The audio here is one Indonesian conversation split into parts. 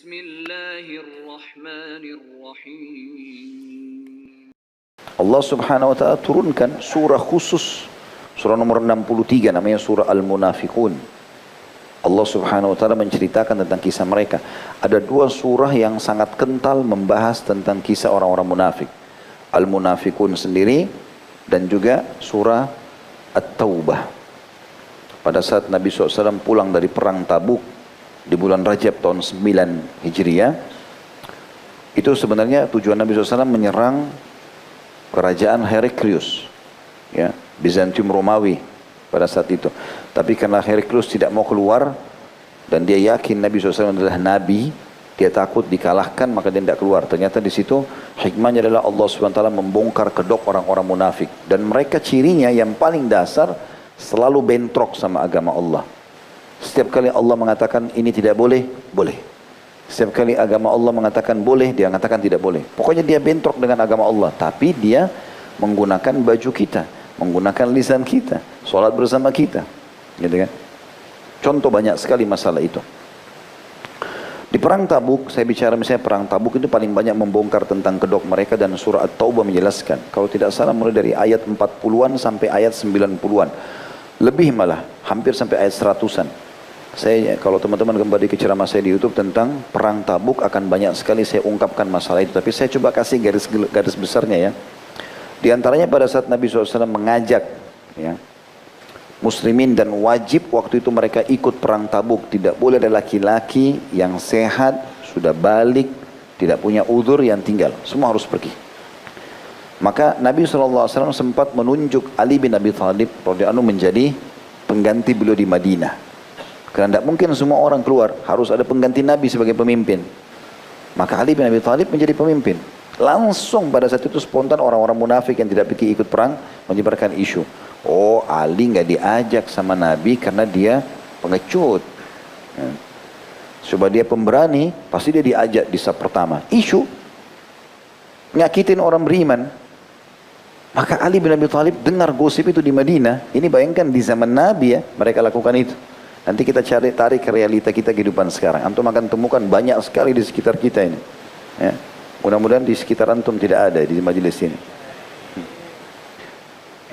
Bismillahirrahmanirrahim. Allah Subhanahu wa taala turunkan surah khusus, surah nomor 63 namanya surah Al-Munafiqun. Allah Subhanahu wa taala menceritakan tentang kisah mereka. Ada dua surah yang sangat kental membahas tentang kisah orang-orang munafik. Al-Munafiqun sendiri dan juga surah At-Taubah. Pada saat Nabi SAW pulang dari perang Tabuk di bulan Rajab tahun 9 Hijriah, itu sebenarnya tujuan Nabi SAW menyerang kerajaan Heraklius, ya, Bizantium Romawi pada saat itu. Tapi karena Heraklius tidak mau keluar dan dia yakin Nabi SAW adalah Nabi, dia takut dikalahkan, maka dia tidak keluar. Ternyata di situ hikmahnya adalah Allah SWT membongkar kedok orang-orang munafik. Dan mereka cirinya yang paling dasar selalu bentrok sama agama Allah. Setiap kali Allah mengatakan ini tidak boleh, boleh. Setiap kali agama Allah mengatakan boleh, dia mengatakan tidak boleh. Pokoknya dia bentrok dengan agama Allah. Tapi dia menggunakan baju kita, menggunakan lisan kita, sholat bersama kita, gitu kan? Contoh banyak sekali masalah itu. Di perang Tabuk, saya bicara misalnya perang Tabuk itu paling banyak membongkar tentang kedok mereka, dan surah At-Taubah menjelaskan. Kalau tidak salah mulai dari ayat 40-an sampai ayat 90-an. Lebih malah, hampir sampai ayat 100-an. Saya, kalau teman-teman kembali ke ceramah saya di YouTube tentang perang Tabuk, akan banyak sekali saya ungkapkan masalah itu. Tapi saya coba kasih garis besarnya ya. Di antaranya pada saat Nabi SAW mengajak ya, muslimin, dan wajib waktu itu mereka ikut perang Tabuk. Tidak boleh ada laki-laki yang sehat, sudah balik, tidak punya uzur yang tinggal. Semua harus pergi. Maka Nabi SAW sempat menunjuk Ali bin Abi Thalib radhiyallahu anhu menjadi pengganti beliau di Madinah. Karena tidak mungkin semua orang keluar, harus ada pengganti Nabi sebagai pemimpin. Maka Ali bin Abi Thalib menjadi pemimpin. Langsung pada saat itu spontan orang-orang munafik yang tidak pergi ikut perang menyebarkan isu. Oh, Ali nggak diajak sama Nabi karena dia pengecut. Coba dia pemberani, pasti dia diajak di saat pertama. Isu nyakitin orang beriman. Maka Ali bin Abi Thalib dengar gosip itu di Madinah. Ini bayangkan di zaman Nabi ya, mereka lakukan itu. Nanti kita tarik ke realita kita kehidupan sekarang. Antum akan temukan banyak sekali di sekitar kita ini. Ya. Mudah-mudahan di sekitar antum tidak ada di majelis ini.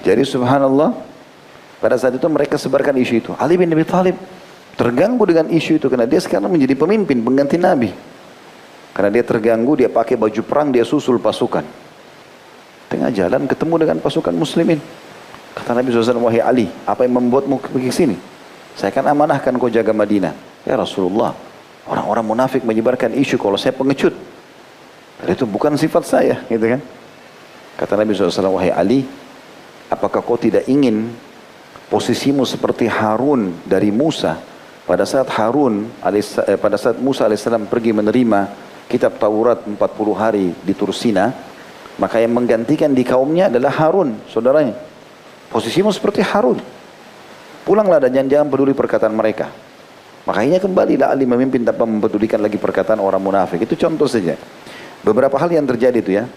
Jadi subhanallah, pada saat itu mereka sebarkan isu itu. Ali bin Abi Thalib terganggu dengan isu itu karena dia sekarang menjadi pemimpin, pengganti Nabi. Karena dia terganggu, dia pakai baju perang, dia susul pasukan. Tengah jalan ketemu dengan pasukan muslimin. Kata Nabi SAW, wahai Ali, apa yang membuatmu pergi ke sini? Saya akan amanahkan kau jaga Madinah. Ya Rasulullah, orang-orang munafik menyebarkan isu kalau saya pengecut. Dan itu bukan sifat saya, gitu kan? Kata Nabi SAW, wahai Ali, apakah kau tidak ingin posisimu seperti Harun dari Musa? Pada saat Musa alaihissalam pergi menerima kitab Taurat 40 hari di Tursina, maka yang menggantikan di kaumnya adalah Harun, saudaranya. Posisimu seperti Harun. Pulanglah dan jangan peduli perkataan mereka. Makanya kembalilah Ali memimpin tanpa mempedulikan lagi perkataan orang munafik. Itu contoh saja. Beberapa hal yang terjadi itu ya.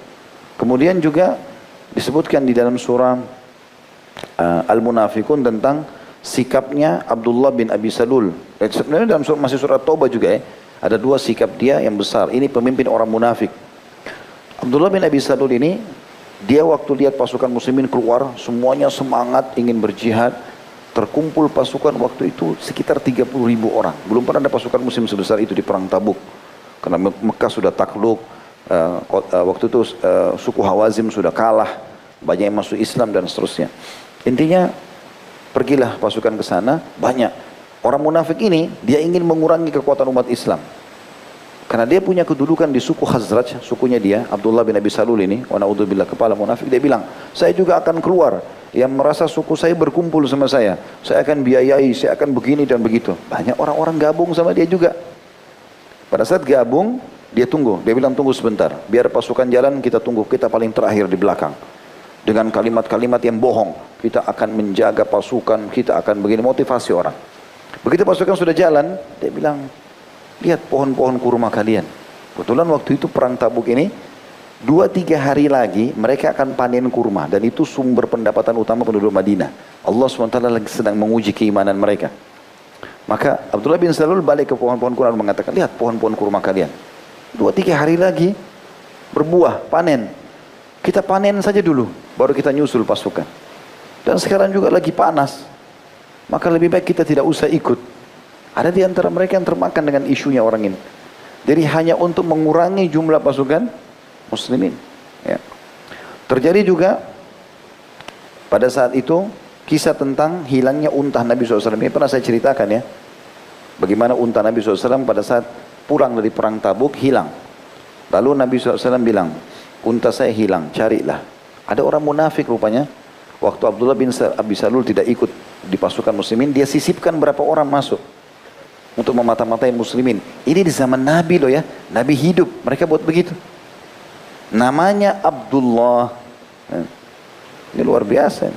Kemudian juga disebutkan di dalam surah Al-Munafiqun tentang sikapnya Abdullah bin Abi Salul. Sebenarnya dalam masih surah Taubah juga ya. Ada dua sikap dia yang besar. Ini pemimpin orang munafik. Abdullah bin Abi Salul ini, dia waktu lihat pasukan muslimin keluar, semuanya semangat ingin berjihad. Terkumpul pasukan waktu itu sekitar 30.000 orang. Belum pernah ada pasukan muslim sebesar itu di perang Tabuk. Karena Mekah sudah takluk, waktu itu suku Hawazim sudah kalah, banyak yang masuk Islam dan seterusnya. Intinya pergilah pasukan ke sana, banyak. Orang munafik ini dia ingin mengurangi kekuatan umat Islam. Karena dia punya kedudukan di suku Khazraj, sukunya dia, Abdullah bin Abi Salul ini, wa na'udzubillah, kepala munafik, dia bilang, saya juga akan keluar, yang merasa suku saya berkumpul sama saya akan biayai, saya akan begini dan begitu. Banyak orang-orang gabung sama dia juga. Pada saat gabung, dia tunggu, dia bilang tunggu sebentar, biar pasukan jalan kita tunggu, kita paling terakhir di belakang. Dengan kalimat-kalimat yang bohong, kita akan menjaga pasukan, kita akan begini, motivasi orang. Begitu pasukan sudah jalan, dia bilang, lihat pohon-pohon kurma kalian. Kebetulan waktu itu perang Tabuk ini 2-3 hari lagi mereka akan panen kurma, dan itu sumber pendapatan utama penduduk Madinah. Allah SWT lagi sedang menguji keimanan mereka. Maka Abdullah bin Salul balik ke pohon-pohon kurma dan mengatakan, lihat pohon-pohon kurma kalian. 2-3 hari lagi berbuah, panen. Kita panen saja dulu, baru kita nyusul pasukan. Dan sekarang juga lagi panas. Maka lebih baik kita tidak usah ikut. Ada di antara mereka yang termakan dengan isunya orang ini. Jadi hanya untuk mengurangi jumlah pasukan muslimin. Ya. Terjadi juga pada saat itu kisah tentang hilangnya unta Nabi SAW. Ini pernah saya ceritakan ya. Bagaimana unta Nabi SAW pada saat pulang dari perang Tabuk hilang. Lalu Nabi SAW bilang, unta saya hilang, carilah. Ada orang munafik rupanya. Waktu Abdullah bin Abi Salul tidak ikut di pasukan muslimin, dia sisipkan berapa orang masuk untuk memata-matai muslimin. Ini di zaman Nabi loh ya. Nabi hidup, mereka buat begitu. Namanya Abdullah. Ini luar biasa.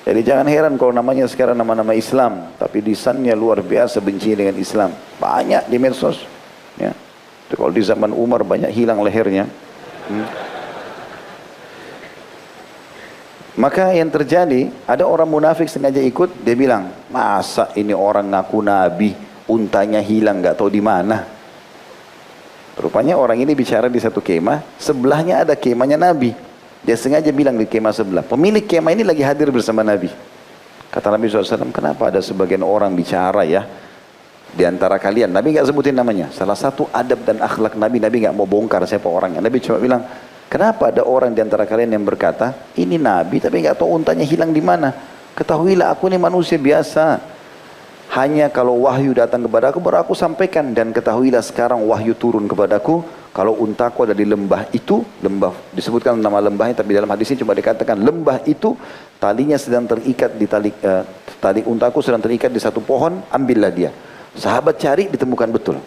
Jadi jangan heran kalau namanya sekarang nama-nama Islam, tapi lisannya luar biasa benci dengan Islam. Banyak di medsos. Ya. Kalau di zaman Umar banyak hilang lehernya. Maka yang terjadi, ada orang munafik sengaja ikut, dia bilang, masa ini orang ngaku Nabi, untanya hilang nggak tahu di mana. Rupanya orang ini bicara di satu kemah, sebelahnya ada kemahnya Nabi. Dia sengaja bilang di kemah sebelah, pemilik kemah ini lagi hadir bersama Nabi. Kata Nabi SAW, kenapa ada sebagian orang bicara ya di antara kalian? Nabi nggak sebutin namanya. Salah satu adab dan akhlak Nabi, Nabi nggak mau bongkar siapa orangnya. Nabi cuma bilang, kenapa ada orang di antara kalian yang berkata, ini Nabi tapi nggak tahu untanya hilang di mana? Ketahuilah aku ini manusia biasa. Hanya kalau wahyu datang kepadaku baru aku sampaikan, dan ketahuilah sekarang wahyu turun kepadaku. Kalau untaku ada di lembah itu, lembah disebutkan nama lembahnya, tapi dalam hadis ini cuma dikatakan lembah itu talinya sedang terikat di tali untaku sedang terikat di satu pohon, ambillah dia. Sahabat cari, ditemukan betul.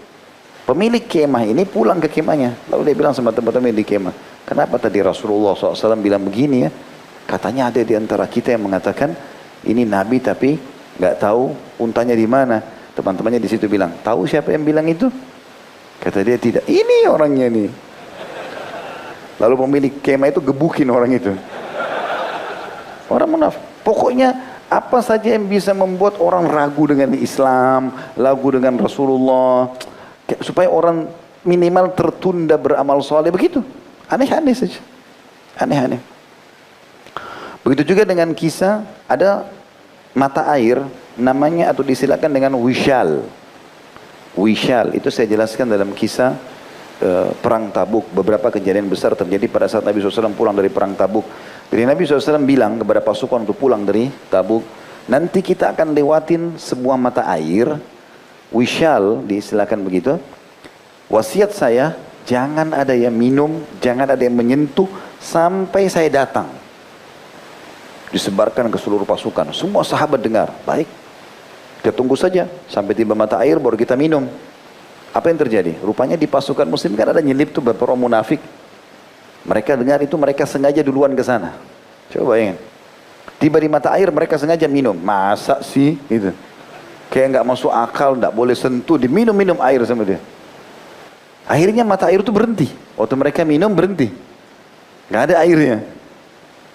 Pemilik kemah ini pulang ke kemahnya, lalu dia bilang sama teman-teman di kemah, kenapa tadi Rasulullah SAW bilang begini ya? Katanya ada di antara kita yang mengatakan ini Nabi tapi nggak tahu untanya di mana. Teman-temannya di situ bilang, tahu siapa yang bilang itu? Kata dia, tidak, ini orangnya nih. Lalu pemilik kemah itu gebukin orang itu. Orang munafik. Pokoknya apa saja yang bisa membuat orang ragu dengan Islam, ragu dengan Rasulullah, supaya orang minimal tertunda beramal soleh, begitu. Aneh-aneh saja. Aneh-aneh. Begitu juga dengan kisah, ada mata air, namanya atau disilakan dengan wishal. Wishal itu saya jelaskan dalam kisah perang Tabuk. Beberapa kejadian besar terjadi pada saat Nabi SAW pulang dari perang Tabuk. Jadi Nabi SAW bilang kepada pasukan untuk pulang dari Tabuk, nanti kita akan lewatin sebuah mata air, wishal diistilahkan begitu. Wasiat saya, jangan ada yang minum, jangan ada yang menyentuh sampai saya datang. Disebarkan ke seluruh pasukan. Semua sahabat dengar, baik. Kita tunggu saja sampai tiba mata air baru kita minum. Apa yang terjadi? Rupanya di pasukan muslim kan ada nyelip tuh beberapa orang munafik. Mereka dengar itu, mereka sengaja duluan ke sana. Coba bayangin. Tiba di mata air mereka sengaja minum. Masa sih? Gitu. Kayak nggak masuk akal, nggak boleh sentuh, diminum-minum air sama dia. Akhirnya mata air itu berhenti. Waktu mereka minum berhenti. Nggak ada airnya.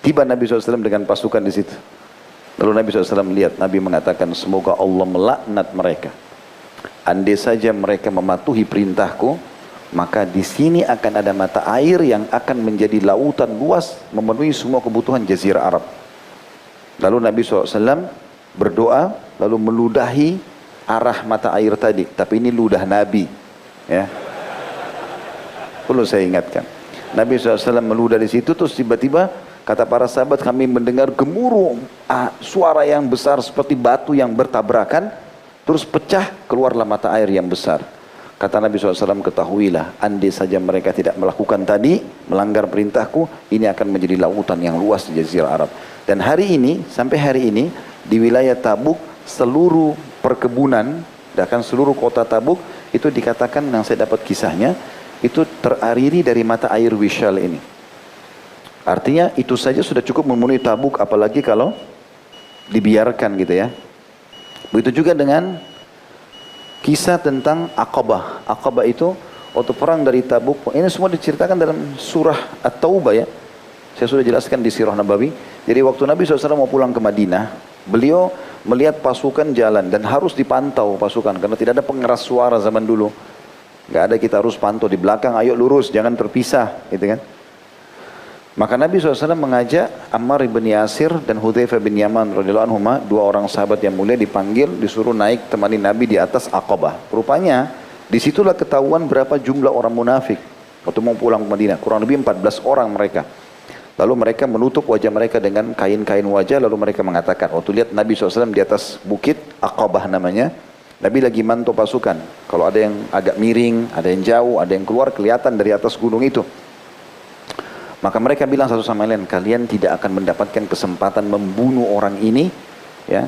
Tiba Nabi SAW dengan pasukan di situ. Lalu Nabi SAW melihat, Nabi mengatakan, semoga Allah melaknat mereka. Andai saja mereka mematuhi perintahku, maka di sini akan ada mata air yang akan menjadi lautan luas, memenuhi semua kebutuhan jazirah Arab. Lalu Nabi SAW berdoa, lalu meludahi arah mata air tadi. Tapi ini ludah Nabi. Ya. Perlu saya ingatkan. Nabi SAW meludah di situ, terus tiba-tiba kata para sahabat, kami mendengar gemuruh suara yang besar seperti batu yang bertabrakan, terus pecah, keluarlah mata air yang besar. Kata Nabi SAW, ketahuilah, andai saja mereka tidak melakukan tadi, melanggar perintahku, ini akan menjadi lautan yang luas di Jazirah Arab. Dan hari ini, sampai hari ini, di wilayah Tabuk, seluruh perkebunan, bahkan seluruh kota Tabuk, itu dikatakan, yang saya dapat kisahnya, itu terariri dari mata air wishal ini. Artinya itu saja sudah cukup memenuhi Tabuk, apalagi kalau dibiarkan gitu ya. Begitu juga dengan kisah tentang Aqabah. Aqabah itu waktu perang dari Tabuk. Ini semua diceritakan dalam surah At-Taubah ya. Saya sudah jelaskan di Sirah Nabawi. Jadi waktu Nabi SAW mau pulang ke Madinah, beliau melihat pasukan jalan dan harus dipantau pasukan karena tidak ada pengeras suara zaman dulu. Nggak ada, kita harus pantau di belakang, ayo lurus, jangan terpisah, gitu kan. Maka Nabi SAW mengajak Ammar bin Yasir dan Hudzaifah bin Yaman radhiyallahu anhuma, dua orang sahabat yang mulia, dipanggil, disuruh naik temani Nabi di atas Aqabah. Rupanya disitulah ketahuan berapa jumlah orang munafik waktu mau pulang ke Madinah. Kurang lebih 14 orang mereka. Lalu mereka menutup wajah mereka dengan kain-kain wajah, lalu mereka mengatakan, waktu lihat Nabi SAW di atas bukit Aqabah namanya, Nabi lagi mantau pasukan. Kalau ada yang agak miring, ada yang jauh, ada yang keluar, kelihatan dari atas gunung itu. Maka mereka bilang satu sama lain, kalian tidak akan mendapatkan kesempatan membunuh orang ini, ya,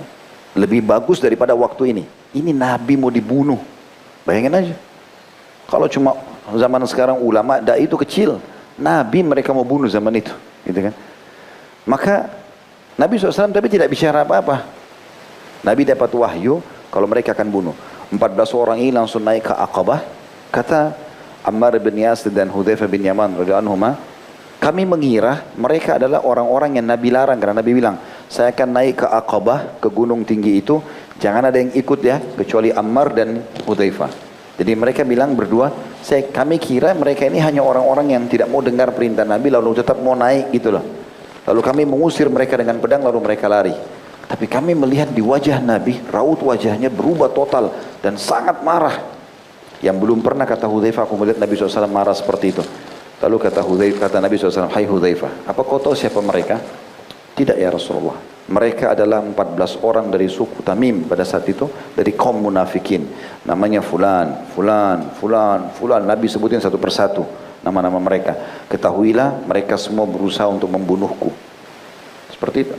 lebih bagus daripada waktu ini. Ini Nabi mau dibunuh. Bayangin aja. Kalau cuma zaman sekarang ulama, dai itu kecil. Nabi mereka mau bunuh zaman itu. Gitu kan. Maka Nabi SAW tapi tidak bicara apa-apa. Nabi dapat wahyu kalau mereka akan bunuh. 14 orang ini langsung naik ke Aqabah. Kata Ammar bin Yasir dan Hudzaifah bin Yaman radhiyallahu anhuma, kami mengira mereka adalah orang-orang yang Nabi larang. Karena Nabi bilang, saya akan naik ke Aqabah, ke gunung tinggi itu. Jangan ada yang ikut ya, kecuali Ammar dan Hudzaifah. Jadi mereka bilang berdua, kami kira mereka ini hanya orang-orang yang tidak mau dengar perintah Nabi, lalu tetap mau naik gitu loh. Lalu kami mengusir mereka dengan pedang, lalu mereka lari. Tapi kami melihat di wajah Nabi, raut wajahnya berubah total dan sangat marah. Yang belum pernah, kata Hudzaifah, aku melihat Nabi SAW marah seperti itu. Lalu kata Nabi SAW, hai Hudzaifah, apa kau tahu siapa mereka? Tidak ya Rasulullah. Mereka adalah 14 orang dari suku Tamim pada saat itu, dari kaum munafikin. Namanya fulan, fulan, fulan, fulan. Nabi sebutin satu persatu nama-nama mereka. Ketahuilah mereka semua berusaha untuk membunuhku. Seperti itu.